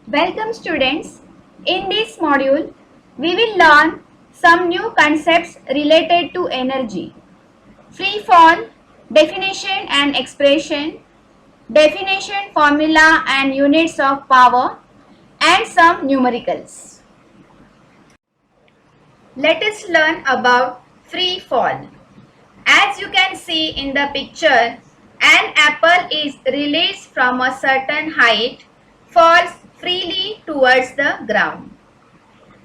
Welcome students. In this module, we will learn some new concepts related to energy. Free fall, definition and expression, definition, formula and units of power, and some numericals. Let us learn about free fall. As you can see in the picture, an apple is released from a certain height, falls freely towards the ground.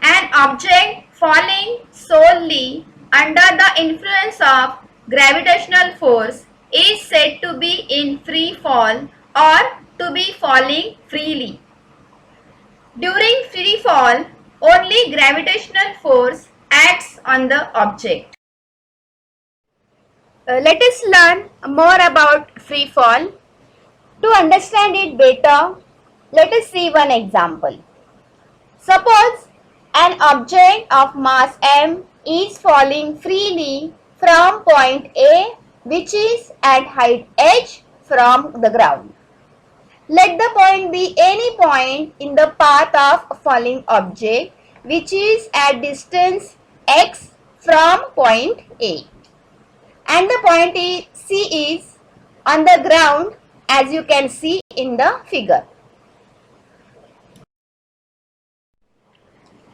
An object falling solely under the influence of gravitational force is said to be in free fall or to be falling freely. During free fall, only gravitational force acts on the object. Let us learn more about free fall. To understand it better, let us see one example. Suppose an object of mass m is falling freely from point A, which is at height h from the ground. Let the point be any point in the path of falling object which is at distance x from point A. And the point C is on the ground, as you can see in the figure.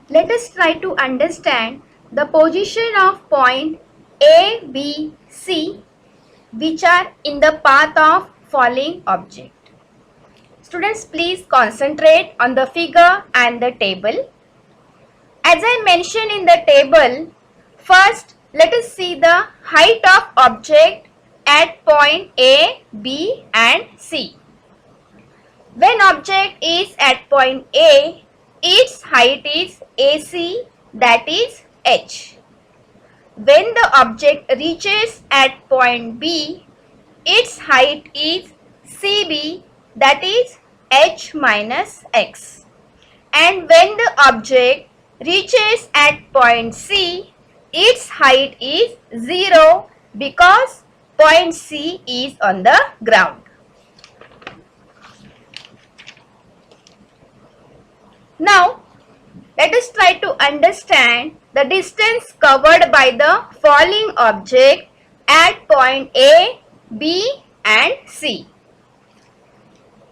Let us try to understand the position of point A, B, C, which are in the path of falling object. Students, please concentrate on the figure and the table. As I mentioned in the table, first let us see the height of object at point A, B and C. When object is at point A, its height is AC, that is h. When the object reaches at point B, its height is CB, that is h minus x. And when the object reaches at point C, its height is 0 because point C is on the ground. Now, let us try to understand the distance covered by the falling object at point A, B and C.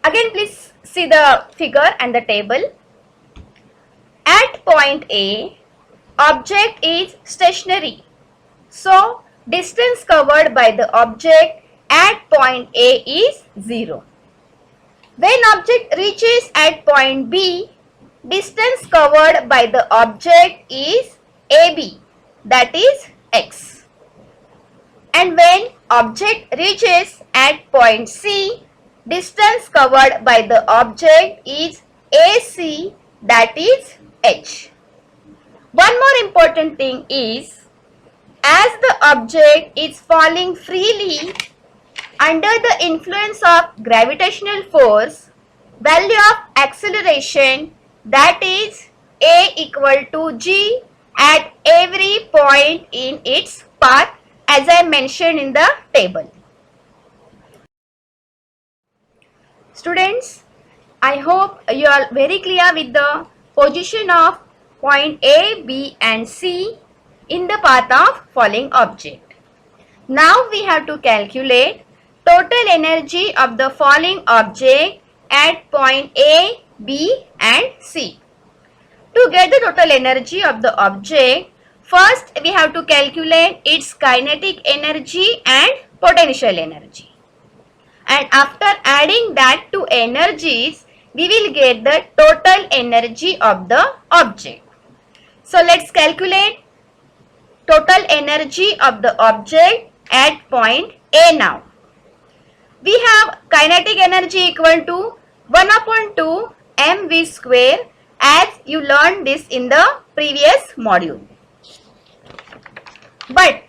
Again, please see the figure and the table. At point A, object is stationary. So, distance covered by the object at point A is 0. When object reaches at point B, distance covered by the object is AB, that is x. And when object reaches at point C, distance covered by the object is AC, that is h. One more important thing is, as the object is falling freely under the influence of gravitational force, value of acceleration, that is A equal to g at every point in its path, as I mentioned in the table. Students, I hope you are very clear with the position of point A, B and C in the path of falling object. Now we have to calculate total energy of the falling object at point A, B and C. To get the total energy of the object, first we have to calculate its kinetic energy and potential energy. And after adding that two energies, we will get the total energy of the object. So let's calculate total energy of the object at point A now. We have kinetic energy equal to 1 upon 2 mv square, as you learned this in the previous module. But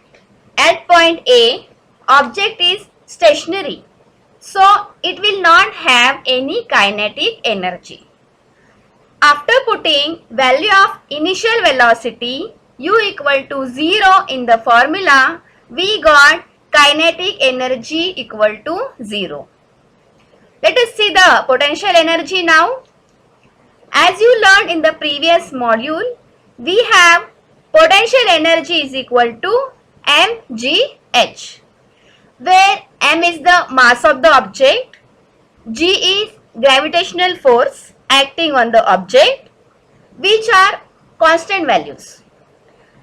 at point A, object is stationary, so it will not have any kinetic energy. After putting value of initial velocity u equal to 0 in the formula, we got kinetic energy equal to 0. Let us see the potential energy now. As you learned in the previous module, we have potential energy is equal to mgh, where m is the mass of the object, g is gravitational force acting on the object, which are constant values.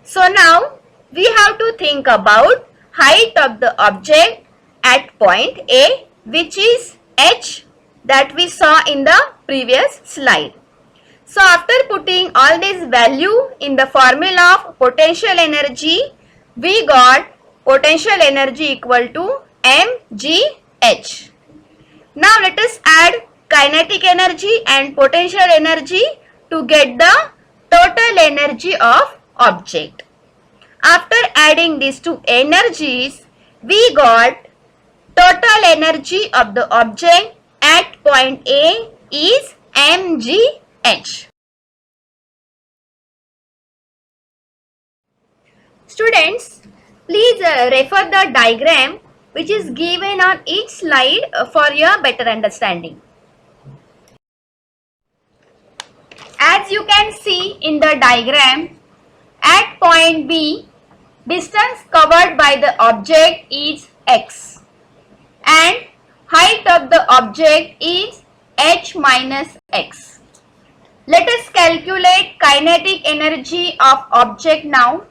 So now we have to think about height of the object at point A, which is h, that we saw in the previous slide. So after putting all this value in the formula of potential energy, we got potential energy equal to mgh. Now let us add kinetic energy and potential energy to get the total energy of object. After adding these two energies, we got total energy of the object at point A is mgh. Students, please refer the diagram which is given on each slide for your better understanding. As you can see in the diagram, at point B, distance covered by the object is x and height of the object is h minus x. Let us calculate kinetic energy of object now.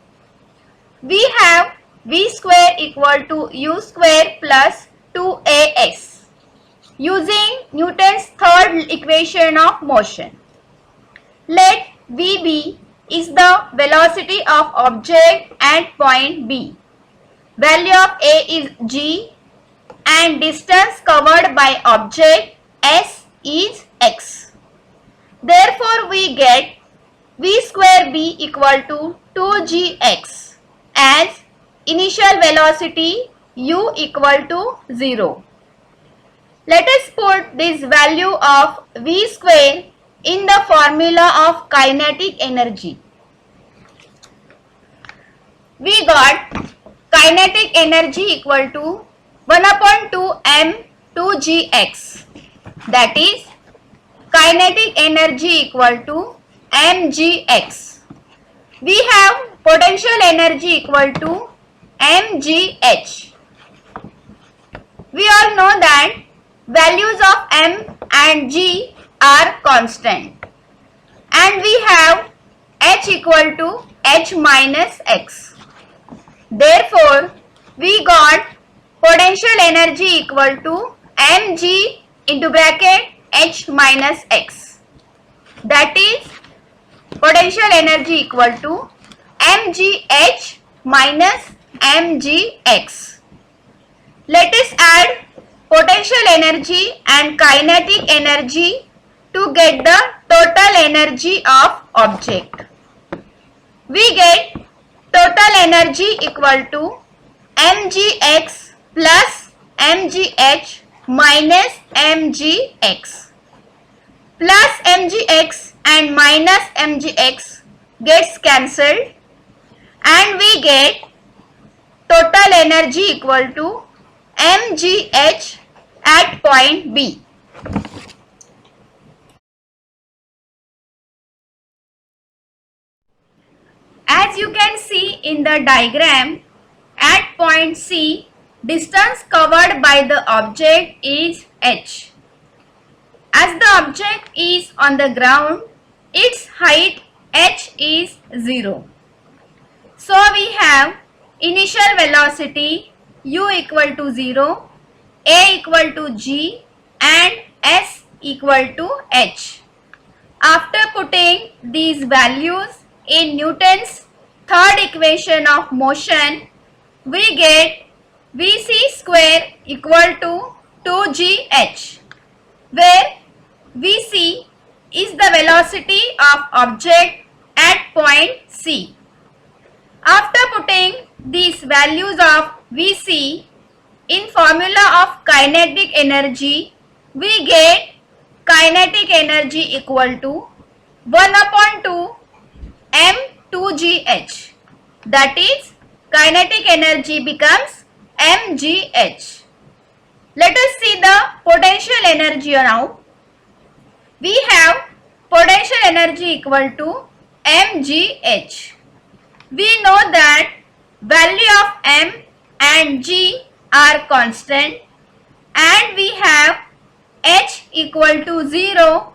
We have v square equal to u square plus 2as using Newton's third equation of motion. Let Vb is the velocity of object at point B. Value of A is g and distance covered by object s is x. Therefore, we get v square b equal to 2gx as initial velocity u equal to 0. Let us put this value of v square in the formula of kinetic energy. We got kinetic energy equal to 1 upon 2 m 2gx, that is kinetic energy equal to mgx. We have potential energy equal to mgh. We all know that values of m and g are constant and we have h equal to h minus x. Therefore, we got potential energy equal to mg into bracket h minus x, that is potential energy equal to mgh minus mgx. Let us add potential energy and kinetic energy to get the total energy of object. We get total energy equal to mgx plus mgh minus mgx. Plus mgx and minus mgx gets cancelled and we get total energy equal to mgh at point B. As you can see in the diagram, at point C, distance covered by the object is h. As the object is on the ground, its height h is 0. So we have initial velocity u equal to 0, a equal to g and s equal to h. After putting these values in Newton's third equation of motion, we get Vc square equal to 2gh, where Vc is the velocity of object at point C. After putting these values of Vc in formula of kinetic energy, we get kinetic energy equal to 1 upon 2 m2gh, that is kinetic energy becomes mgh. Let us see the potential energy now. We have potential energy equal to mgh. We know that value of m and g are constant and we have h equal to 0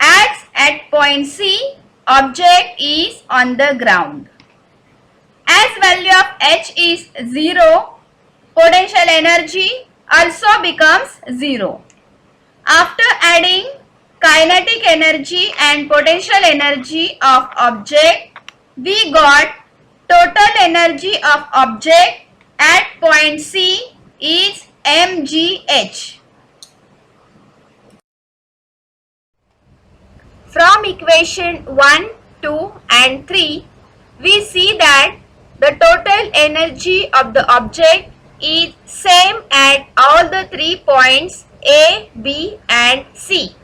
as at point C object is on the ground. As value of h is 0, potential energy also becomes 0. After adding kinetic energy and potential energy of object, we got total energy of object at point C is mgh. From equation 1, 2 and 3, we see that the total energy of the object is same at all the 3 points A, B and C.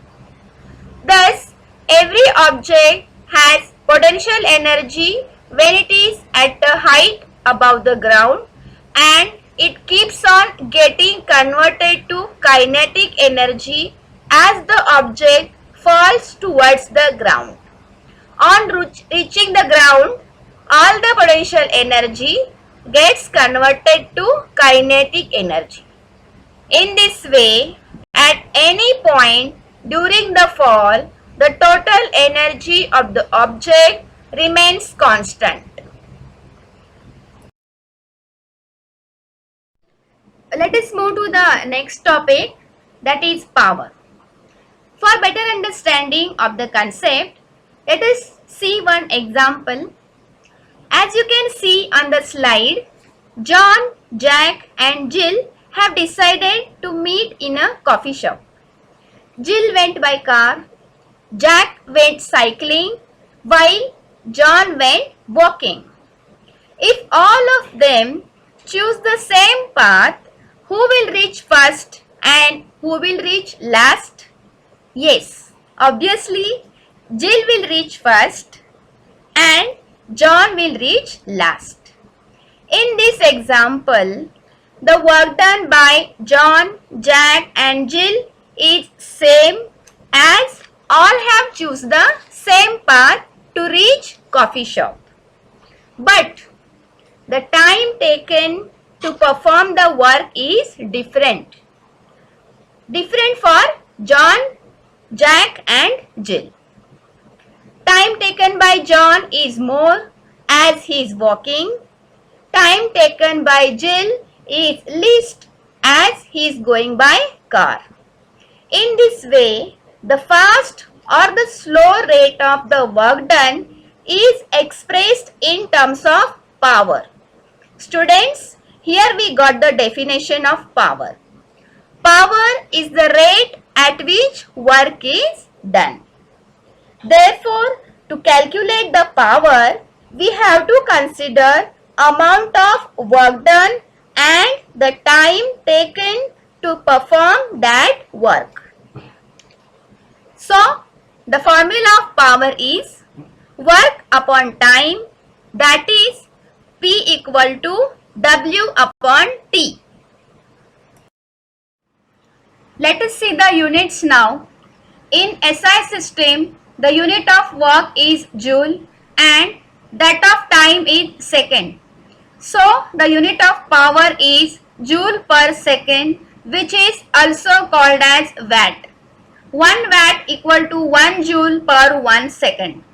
Thus, every object has potential energy when it is at the height above the ground and it keeps on getting converted to kinetic energy as the object falls towards the ground. On reaching the ground, all the potential energy gets converted to kinetic energy. In this way, at any point during the fall, the total energy of the object remains constant. Let us move to the next topic, that is power. For better understanding of the concept, let us see one example. As you can see on the slide, John, Jack and Jill have decided to meet in a coffee shop. Jill went by car, Jack went cycling, while John went walking. If all of them choose the same path, who will reach first and who will reach last? Yes, obviously Jill will reach first and John will reach last. In this example, the work done by John, Jack and Jill is same as all have choose the same path to reach coffee shop. But the time taken to perform the work is different. Different for John, Jack and Jill. Time taken by John is more as he is walking. Time taken by Jill is least as he is going by car. In this way, the fast or the slow rate of the work done is expressed in terms of power. Students, here we got the definition of power. Power is the rate at which work is done. Therefore, to calculate the power, we have to consider amount of work done and the time taken to perform that work. So, the formula of power is work upon time, that is P equal to W upon T. Let us see the units now. In SI system, the unit of work is joule and that of time is second. So, the unit of power is joule per second, which is also called as watt. 1 watt equal to 1 joule per 1 second.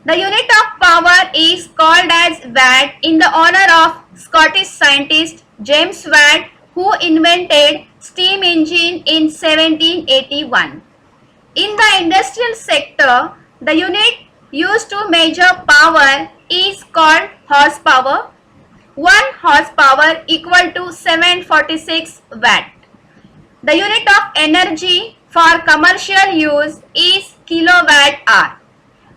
The unit of power is called as watt in the honor of Scottish scientist James Watt, who invented steam engine in 1781. In the industrial sector, the unit used to measure power is called horsepower. 1 horsepower equal to 746 watt. The unit of energy for commercial use is kilowatt hour.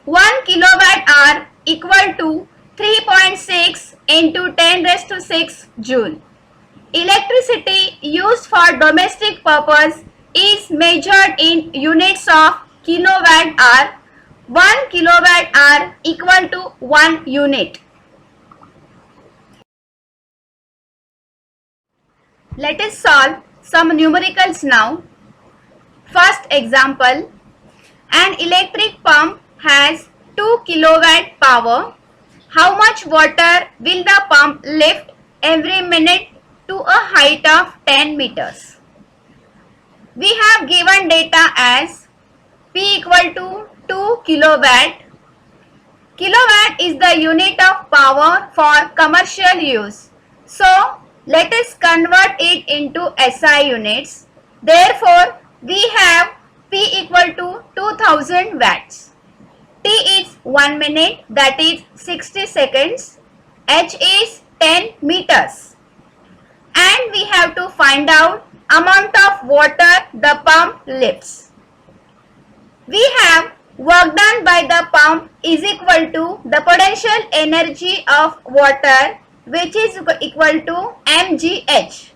1 kilowatt hour equal to 3.6 into 10 raised to 6 joule. Electricity used for domestic purpose is measured in units of kilowatt hour. 1 kilowatt hour equal to 1 unit. Let us solve some numericals now. First example, An electric pump has 2 kilowatt power. How much water will the pump lift every minute to a height of 10 meters? We have given data as P equal to 2 kilowatt. Kilowatt is the unit of power for commercial use. So, let us convert it into SI units. Therefore, we have P equal to 2000 watts. T is 1 minute, that is 60 seconds. H is 10 meters. And we have to find out amount of water the pump lifts. We have work done by the pump is equal to the potential energy of water, which is equal to mgh.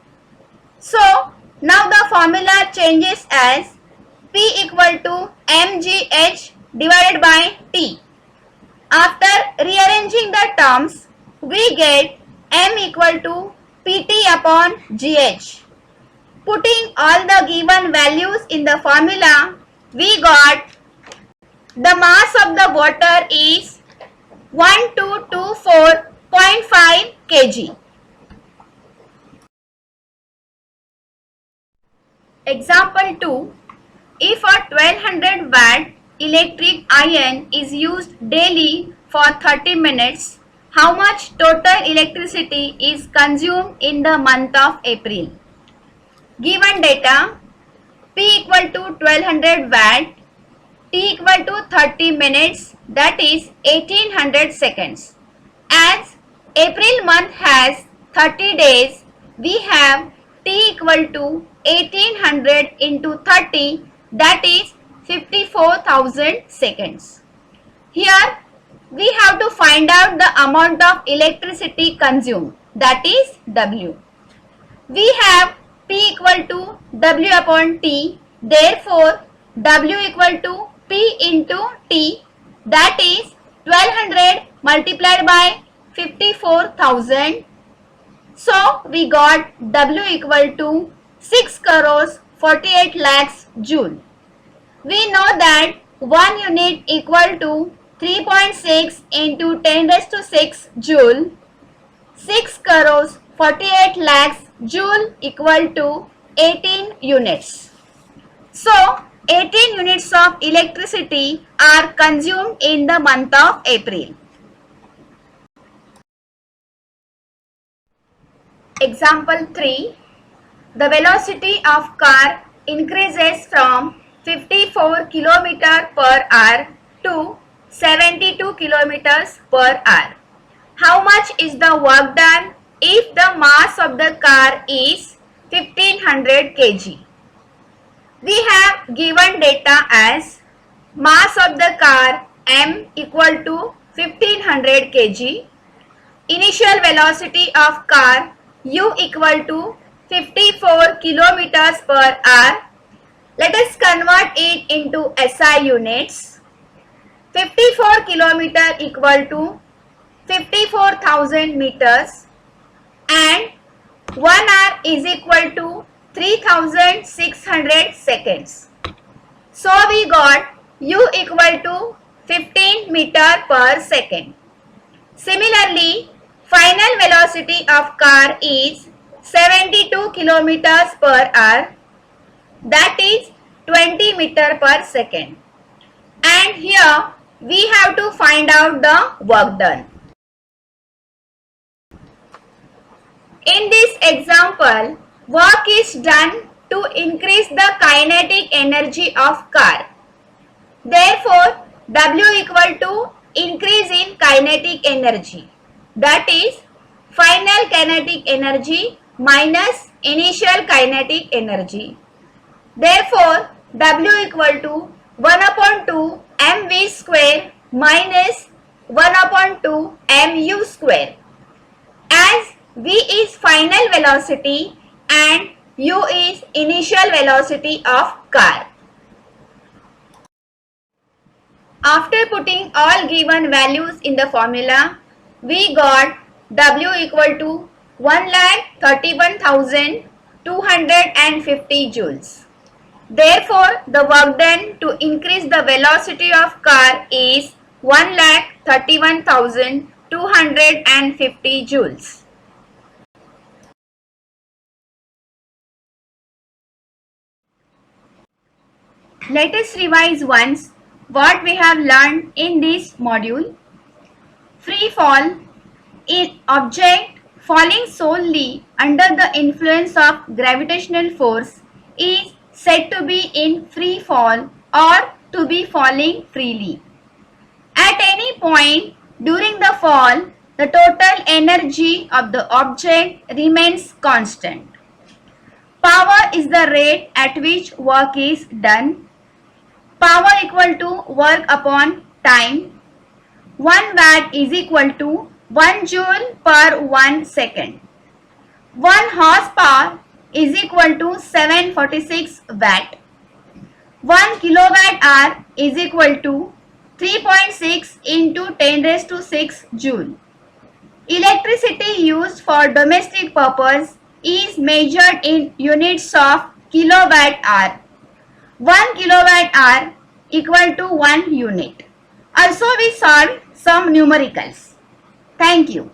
So, now the formula changes as P equal to mgh divided by T. After rearranging the terms, we get M equal to Pt upon Gh. Putting all the given values in the formula, we got the mass of the water is 1224.5 kg. Example 2. If a 1200 watt electric iron is used daily for 30 minutes, how much total electricity is consumed in the month of April? Given data, P equal to 1200 watt, T equal to 30 minutes, that is 1800 seconds. As April month has 30 days, we have T equal to 1800 into 30, that is 54,000 seconds. Here we have to find out the amount of electricity consumed, that is W. We have P equal to W upon T, therefore W equal to P into T, that is 1200 multiplied by 54,000. So we got W equal to 6 crores 48 lakhs joule. We know that 1 unit equal to 3.6 into 10 raised to 6 joule. 6 crores 48 lakhs joule equal to 18 units. So, 18 units of electricity are consumed in the month of April. Example 3. The velocity of car increases from 54 km per hour to 72 km per hour. How much is the work done if the mass of the car is 1500 kg? We have given data as mass of the car m equal to 1500 kg, initial velocity of car u equal to 54 kilometers per hour. Let us convert it into SI units. 54 kilometer equal to 54,000 meters and 1 hour is equal to 3600 seconds. So we got u equal to 15 meter per second. Similarly, final velocity of car is 72 kilometers per hour, that is 20 meter per second. And here we have to find out the work done. In this example, work is done to increase the kinetic energy of car. Therefore, W equal to increase in kinetic energy, that is final kinetic energy minus initial kinetic energy. Therefore, W equal to 1 upon 2 mv square minus 1 upon 2 mu square. As v is final velocity and u is initial velocity of car. After putting all given values in the formula, we got W equal to 1,31,250 joules. Therefore, the work done to increase the velocity of car is 1,31,250 joules. Let us revise once what we have learned in this module. Free fall is object falling solely under the influence of gravitational force is said to be in free fall or to be falling freely. At any point during the fall, the total energy of the object remains constant. Power is the rate at which work is done. Power equal to work upon time. 1 watt is equal to 1 joule per 1 second. 1 horsepower is equal to 746 watt. 1 kilowatt hour is equal to 3.6 into 10 raised to 6 joule. Electricity used for domestic purpose is measured in units of kilowatt hour. 1 kilowatt hour equal to 1 unit. Also we solved some numericals. Thank you.